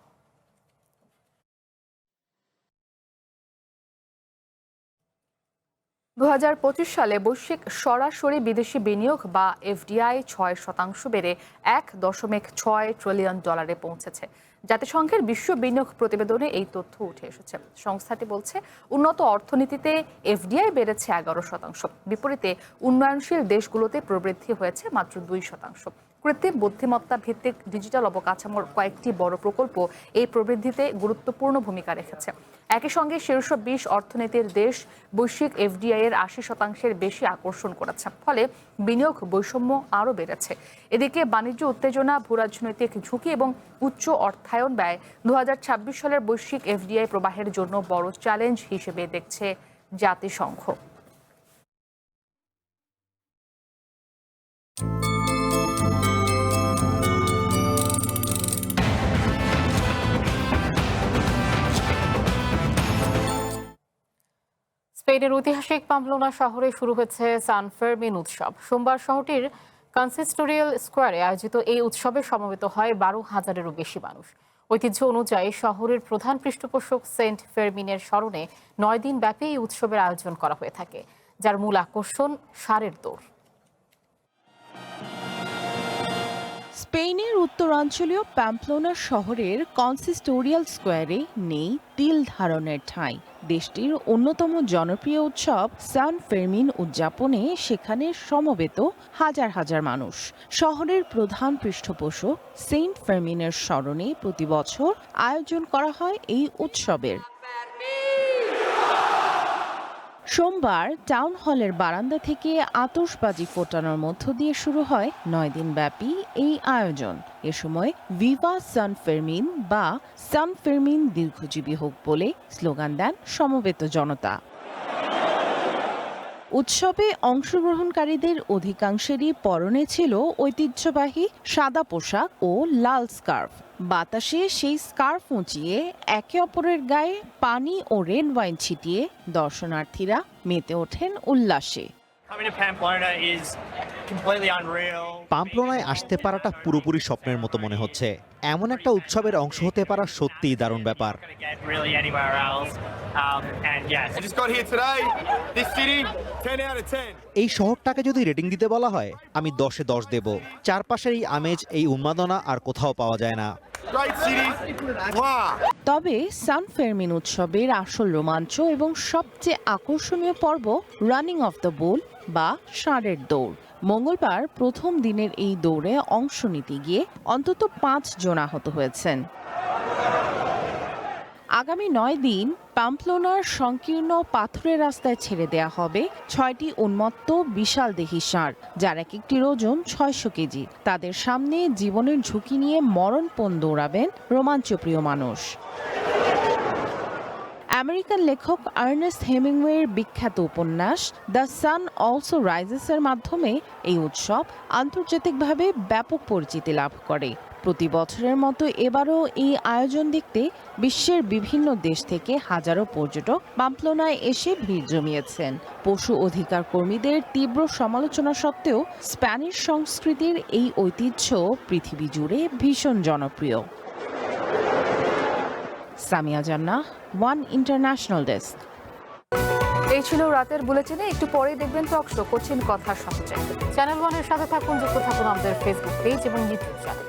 2025 সালে বৈশ্বিক সরাসরি বিদেশি বিনিয়োগ বা এফডিআই 6% বেড়ে $1.6 ট্রিলিয়ন পৌঁছেছে। জাতিসংঘের বিশ্ব বিনিয়োগ প্রতিবেদনে এই তথ্য উঠে এসেছে। সংস্থাটি বলছে, উন্নত অর্থনীতিতে এফডিআই বেড়েছে 11%, বিপরীতে উন্নয়নশীল দেশগুলোতে প্রবৃদ্ধি হয়েছে মাত্র 2%। কৃত্রিম বুদ্ধিমত্তা ভিত্তিক ডিজিটাল অবকাঠামোর কয়েকটি বড় প্রকল্প এই প্রবৃদ্ধিতে গুরুত্বপূর্ণ ভূমিকা রেখেছে। একই সঙ্গে শীর্ষ 20 অর্থনীতির দেশ বৈশ্বিক এফডিআই এর 80% বেশি আকর্ষণ করেছে, ফলে বিনিয়োগ বৈষম্য আরও বেড়েছে। এদিকে বাণিজ্য উত্তেজনা, ভূরাজনৈতিক ঝুঁকি এবং উচ্চ অর্থায়ন ব্যয় 2026 সালের বৈশ্বিক এফডিআই প্রবাহের জন্য বড় চ্যালেঞ্জ হিসেবে দেখছে জাতিসংঘ। স্পেনের ঐতিহাসিক পাম্পলোনা শহরে শুরু হয়েছে সান ফেরমিন উৎসব। সোমবার শহরটির কনসিস্টোরিয়াল স্কোয়ারে আয়োজিত এই উৎসবে সমবেত হয় 12,000-এরও বেশি মানুষ। ঐতিহ্য অনুযায়ী শহরের প্রধান পৃষ্ঠপোষক সেন্ট ফেরমিনের স্মরণে 9 দিন ব্যাপী এই উৎসবের আয়োজন করা হয়ে থাকে, যার মূল আকর্ষণ ষাঁড়ের দৌড়। স্পেনের উত্তরাঞ্চলীয় প্যাম্পলোনা শহরের কনসিস্টোরিয়াল স্কোয়ারে নেই তিল ধারণের ঠাঁই। দেশটির অন্যতম জনপ্রিয় উৎসব সান ফেরমিন উদযাপনে সেখানে সমবেত হাজার হাজার মানুষ। শহরের প্রধান পৃষ্ঠপোষক সেন্ট ফেরমিনের স্মরণে প্রতি বছর আয়োজন করা হয় এই উৎসবের। সোমবার টাউন হলের বারান্দা থেকে আতশবাজি ফোটানোর মধ্য দিয়ে শুরু হয় 9 দিন ব্যাপী এই আয়োজন। এ সময় ভিভা সান ফেরমিন বা সান ফেরমিন দীর্ঘজীবী হোক বলে স্লোগান দেন সমবেত জনতা। উৎসবে অংশগ্রহণকারীদের অধিকাংশেরই পরনে ছিল ঐতিহ্যবাহী সাদা পোশাক ও লাল স্কার্ফ। বাতাসে সেই স্কার্ফ উঁচিয়ে একে অপরের গায়ে পানি ও রেড ওয়াইন ছিটিয়ে দর্শনার্থীরা মেতে ওঠেন উল্লাসে। পাম্পলোনায় আসতে পারাটা পুরোপুরি স্বপ্নের মতো মনে হচ্ছে। এমন একটা উৎসবের অংশ হতে পারা সত্যিই দারুণ ব্যাপার। এই শহরটাকে যদি রেটিং দিতে বলা হয়, আমি 10-এ 10 দেব। চারপাশের এই আমেজ, এই উন্মাদনা আর কোথাও পাওয়া যায় না। তবে সান ফেরমিন উৎসবের আসল রোমাঞ্চ এবং সবচেয়ে আকর্ষণীয় পর্ব রানিং অফ দ্য বুল বা ষাঁড়ের দৌড়। মঙ্গলবার প্রথম দিনের এই দৌড়ে অংশ নিতে গিয়ে অন্তত 5 জন আহত হয়েছেন। আগামী 9 দিন পাম্পলোনার সংকীর্ণ পাথুরে রাস্তায় ছেড়ে দেয়া হবে 6টি উন্মত্ত বিশাল দেহী ষাঁড়, যার এক একটির ওজন 600 কেজি। তাদের সামনে জীবনের ঝুঁকি নিয়ে মরণপণ দৌড়াবেন রোমাঞ্চপ্রিয় মানুষ। আমেরিকান লেখক আর্নেস্ট হেমিংওয়ের বিখ্যাত উপন্যাস দ্য সান অলসো রাইজেসের মাধ্যমে এই উৎসব আন্তর্জাতিকভাবে ব্যাপক পরিচিতি লাভ করে। প্রতি বছরের মতো এবারও এই আয়োজন দেখতে বিশ্বের বিভিন্ন দেশ থেকে হাজারো পর্যটক পাম্পলোনায় এসে ভিড় জমিয়েছেন। পশু অধিকার কর্মীদের তীব্র সমালোচনা সত্ত্বেও স্প্যানিশ সংস্কৃতির এই ঐতিহ্য পৃথিবী জুড়ে ভীষণ জনপ্রিয়। সামিয়া জান্নাহ, ওয়ান ইন্টারন্যাশনাল ডেস্ক। এই ছিল রাতের বুলেটিনে। একটু পরেই দেখবেন টক শো কোচিন কথার সহজে। চ্যানেল ওয়ানের সাথে থাকুন, যুক্ত থাকুন আমাদের ফেসবুক পেজ এবং ইউটিউব চ্যানেল।